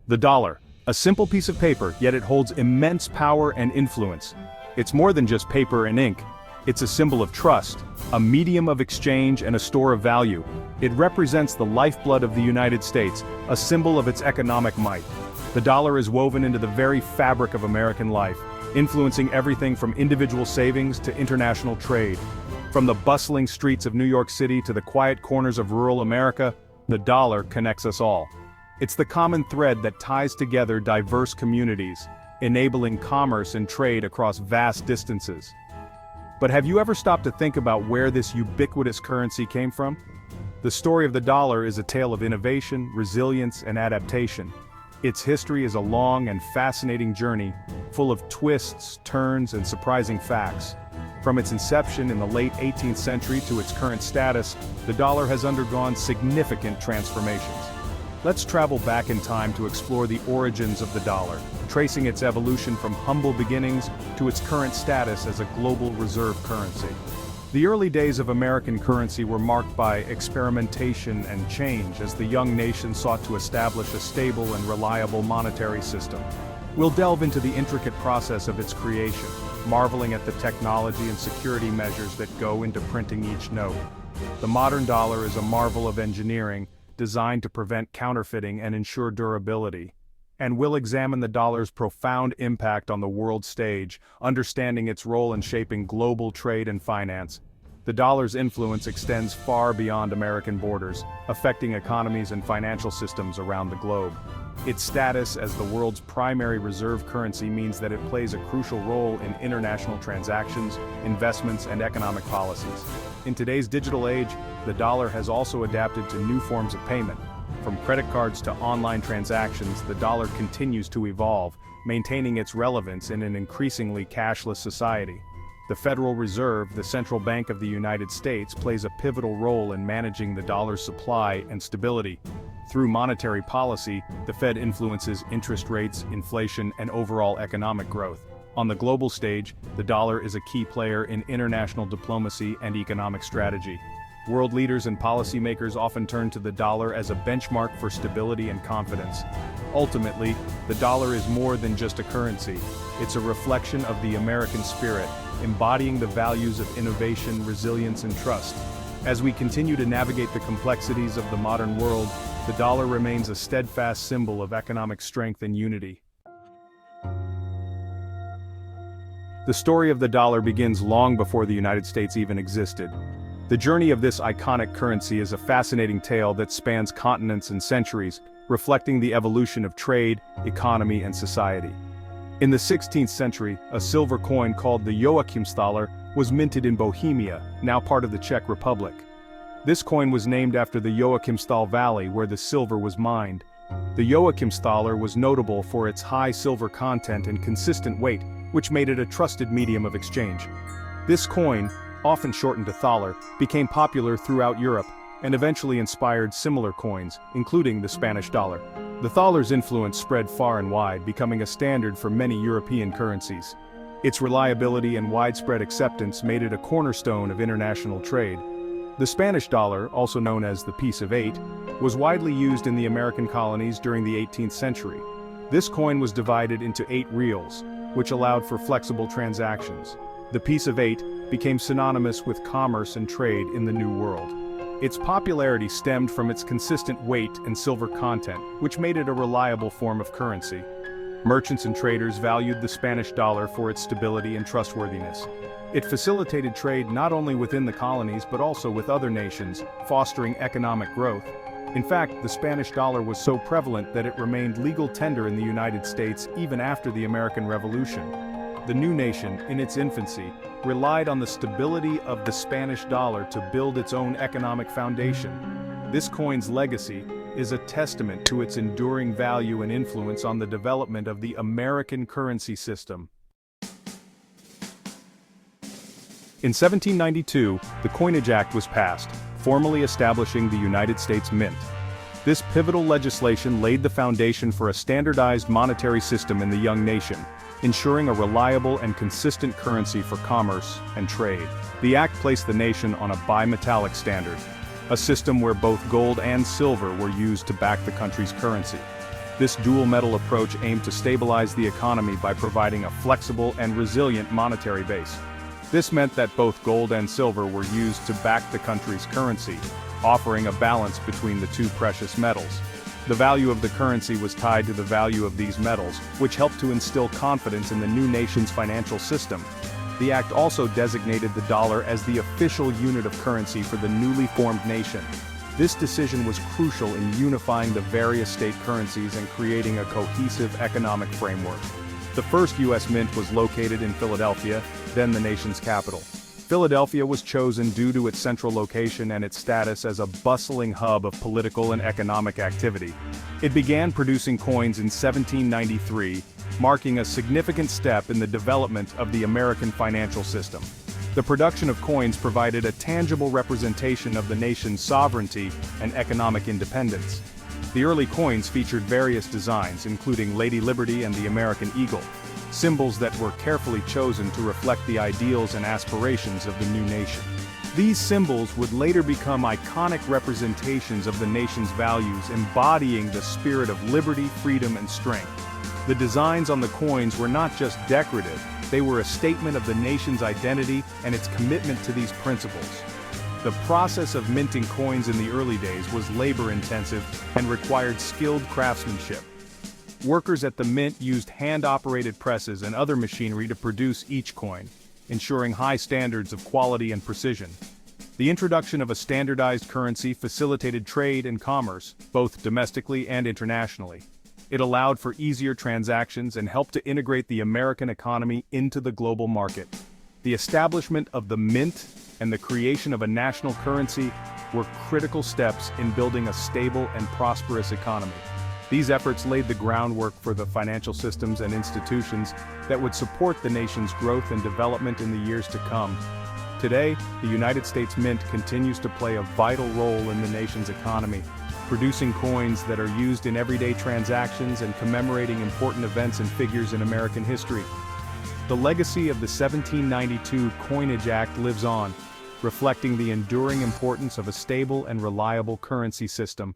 The dollar. A simple piece of paper, yet it holds immense power and influence. It's more than just paper and ink. It's a symbol of trust, a medium of exchange and a store of value. It represents the lifeblood of the United States, a symbol of its economic might. The dollar is woven into the very fabric of American life, influencing everything from individual savings to international trade. From the bustling streets of New York City to the quiet corners of rural America, the dollar connects us all. It's the common thread that ties together diverse communities, enabling commerce and trade across vast distances. But have you ever stopped to think about where this ubiquitous currency came from? The story of the dollar is a tale of innovation, resilience, and adaptation. Its history is a long and fascinating journey, full of twists, turns, and surprising facts. From its inception in the late 18th century to its current status, the dollar has undergone significant transformations. Let's travel back in time to explore the origins of the dollar, tracing its evolution from humble beginnings to its current status as a global reserve currency. The early days of American currency were marked by experimentation and change as the young nation sought to establish a stable and reliable monetary system. We'll delve into the intricate process of its creation, marveling at the technology and security measures that go into printing each note. The modern dollar is a marvel of engineering, designed to prevent counterfeiting and ensure durability. And we'll examine the dollar's profound impact on the world stage, understanding its role in shaping global trade and finance. The dollar's influence extends far beyond American borders, affecting economies and financial systems around the globe. Its status as the world's primary reserve currency means that it plays a crucial role in international transactions, investments, and economic policies. In today's digital age, the dollar has also adapted to new forms of payment. From credit cards to online transactions, the dollar continues to evolve, maintaining its relevance in an increasingly cashless society. The Federal Reserve, the central bank of the United States, plays a pivotal role in managing the dollar's supply and stability. Through monetary policy, the Fed influences interest rates, inflation, and overall economic growth. On the global stage, the dollar is a key player in international diplomacy and economic strategy. World leaders and policymakers often turn to the dollar as a benchmark for stability and confidence. Ultimately, the dollar is more than just a currency. It's a reflection of the American spirit, embodying the values of innovation, resilience, and trust. As we continue to navigate the complexities of the modern world, the dollar remains a steadfast symbol of economic strength and unity. The story of the dollar begins long before the United States even existed. The journey of this iconic currency is a fascinating tale that spans continents and centuries, reflecting the evolution of trade, economy, and society. In the 16th century, a silver coin called the joachimsthaler was minted in Bohemia, now part of the Czech Republic. This coin was named after the Joachimsthal Valley where the silver was mined. The joachimsthaler was notable for its high silver content and consistent weight, which made it a trusted medium of exchange. This coin, often shortened to thaler, became popular throughout Europe, and eventually inspired similar coins, including the Spanish dollar. The thaler's influence spread far and wide, becoming a standard for many European currencies. Its reliability and widespread acceptance made it a cornerstone of international trade. The Spanish dollar, also known as the piece of 8, was widely used in the American colonies during the 18th century. This coin was divided into 8 reals, which allowed for flexible transactions. The piece of 8 became synonymous with commerce and trade in the New World. Its popularity stemmed from its consistent weight and silver content, which made it a reliable form of currency. Merchants and traders valued the Spanish dollar for its stability and trustworthiness. It facilitated trade not only within the colonies but also with other nations, fostering economic growth. In fact, the Spanish dollar was so prevalent that it remained legal tender in the United States even after the American Revolution. The new nation, in its infancy, relied on the stability of the Spanish dollar to build its own economic foundation. This coin's legacy is a testament to its enduring value and influence on the development of the American currency system. In 1792, the Coinage Act was passed, formally establishing the United States Mint. This pivotal legislation laid the foundation for a standardized monetary system in the young nation, ensuring a reliable and consistent currency for commerce and trade. The act placed the nation on a bimetallic standard, a system where both gold and silver were used to back the country's currency. This dual-metal approach aimed to stabilize the economy by providing a flexible and resilient monetary base. This meant that both gold and silver were used to back the country's currency, offering a balance between the two precious metals. The value of the currency was tied to the value of these metals, which helped to instill confidence in the new nation's financial system. The act also designated the dollar as the official unit of currency for the newly formed nation. This decision was crucial in unifying the various state currencies and creating a cohesive economic framework. The first U.S. mint was located in Philadelphia, then the nation's capital. Philadelphia was chosen due to its central location and its status as a bustling hub of political and economic activity. It began producing coins in 1793, marking a significant step in the development of the American financial system. The production of coins provided a tangible representation of the nation's sovereignty and economic independence. The early coins featured various designs, including Lady Liberty and the American Eagle, symbols that were carefully chosen to reflect the ideals and aspirations of the new nation. These symbols would later become iconic representations of the nation's values, embodying the spirit of liberty, freedom, and strength. The designs on the coins were not just decorative, they were a statement of the nation's identity and its commitment to these principles. The process of minting coins in the early days was labor-intensive and required skilled craftsmanship. Workers at the mint used hand-operated presses and other machinery to produce each coin, ensuring high standards of quality and precision. The introduction of a standardized currency facilitated trade and commerce, both domestically and internationally. It allowed for easier transactions and helped to integrate the American economy into the global market. The establishment of the mint and the creation of a national currency were critical steps in building a stable and prosperous economy. These efforts laid the groundwork for the financial systems and institutions that would support the nation's growth and development in the years to come. Today, the United States Mint continues to play a vital role in the nation's economy, producing coins that are used in everyday transactions and commemorating important events and figures in American history. The legacy of the 1792 Coinage Act lives on, reflecting the enduring importance of a stable and reliable currency system.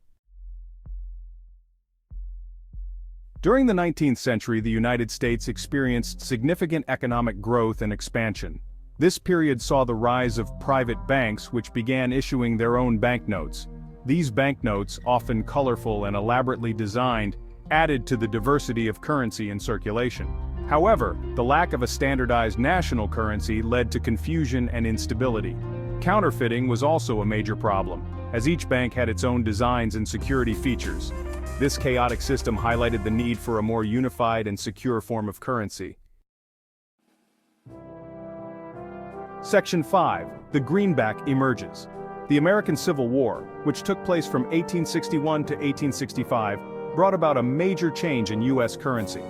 During the 19th century, the United States experienced significant economic growth and expansion. This period saw the rise of private banks, which began issuing their own banknotes. These banknotes, often colorful and elaborately designed, added to the diversity of currency in circulation. However, the lack of a standardized national currency led to confusion and instability. Counterfeiting was also a major problem, as each bank had its own designs and security features. This chaotic system highlighted the need for a more unified and secure form of currency. Section 5. The Greenback emerges. The American Civil War, which took place from 1861 to 1865, brought about a major change in U.S. currency.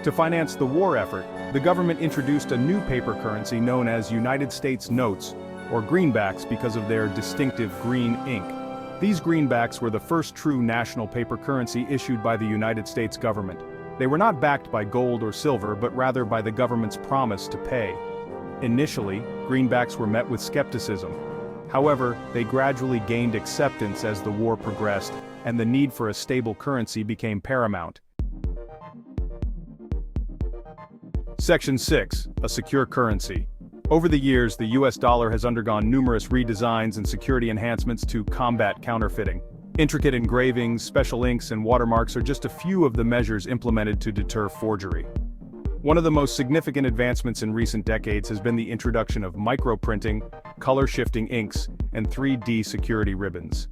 To finance the war effort, the government introduced a new paper currency known as United States notes, or greenbacks because of their distinctive green ink. These greenbacks were the first true national paper currency issued by the United States government. They were not backed by gold or silver, but rather by the government's promise to pay. Initially, greenbacks were met with skepticism. However, they gradually gained acceptance as the war progressed, and the need for a stable currency became paramount. Section 6. A secure currency. Over the years, the US dollar has undergone numerous redesigns and security enhancements to combat counterfeiting. Intricate engravings, special inks, and watermarks are just a few of the measures implemented to deter forgery. One of the most significant advancements in recent decades has been the introduction of microprinting, color-shifting inks, and 3D security ribbons.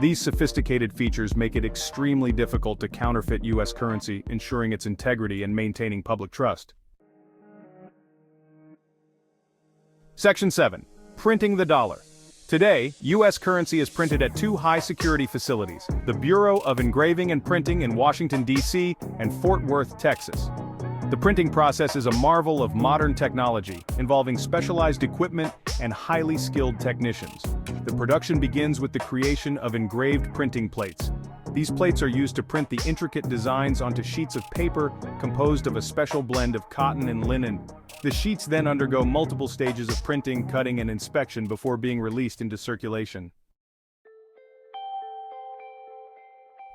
These sophisticated features make it extremely difficult to counterfeit US currency, ensuring its integrity and maintaining public trust. Section 7. Printing the dollar. Today, U.S. currency is printed at two high-security facilities, the Bureau of Engraving and Printing in Washington, D.C., and Fort Worth, Texas. The printing process is a marvel of modern technology, involving specialized equipment and highly skilled technicians. The production begins with the creation of engraved printing plates. These plates are used to print the intricate designs onto sheets of paper composed of a special blend of cotton and linen. The sheets then undergo multiple stages of printing, cutting, and inspection before being released into circulation.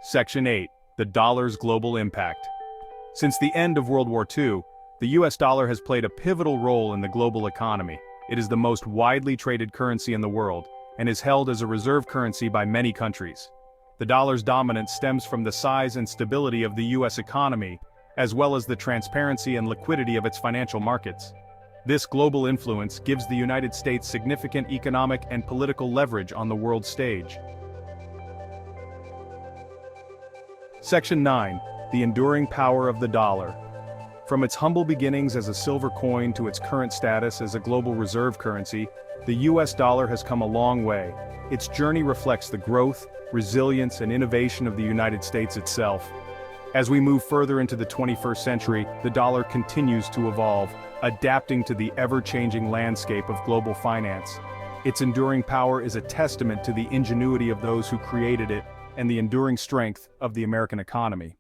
Section 8. the dollar's global impact. Since the end of World War II, the US dollar has played a pivotal role in the global economy. It is the most widely traded currency in the world, and is held as a reserve currency by many countries. The dollar's dominance stems from the size and stability of the US economy, as well as the transparency and liquidity of its financial markets. This global influence gives the United States significant economic and political leverage on the world stage. Section 9. The enduring power of the dollar. From its humble beginnings as a silver coin to its current status as a global reserve currency, the US dollar has come a long way. Its journey reflects the growth, resilience, and innovation of the United States itself. As we move further into the 21st century, the dollar continues to evolve, adapting to the ever-changing landscape of global finance. Its enduring power is a testament to the ingenuity of those who created it and the enduring strength of the American economy.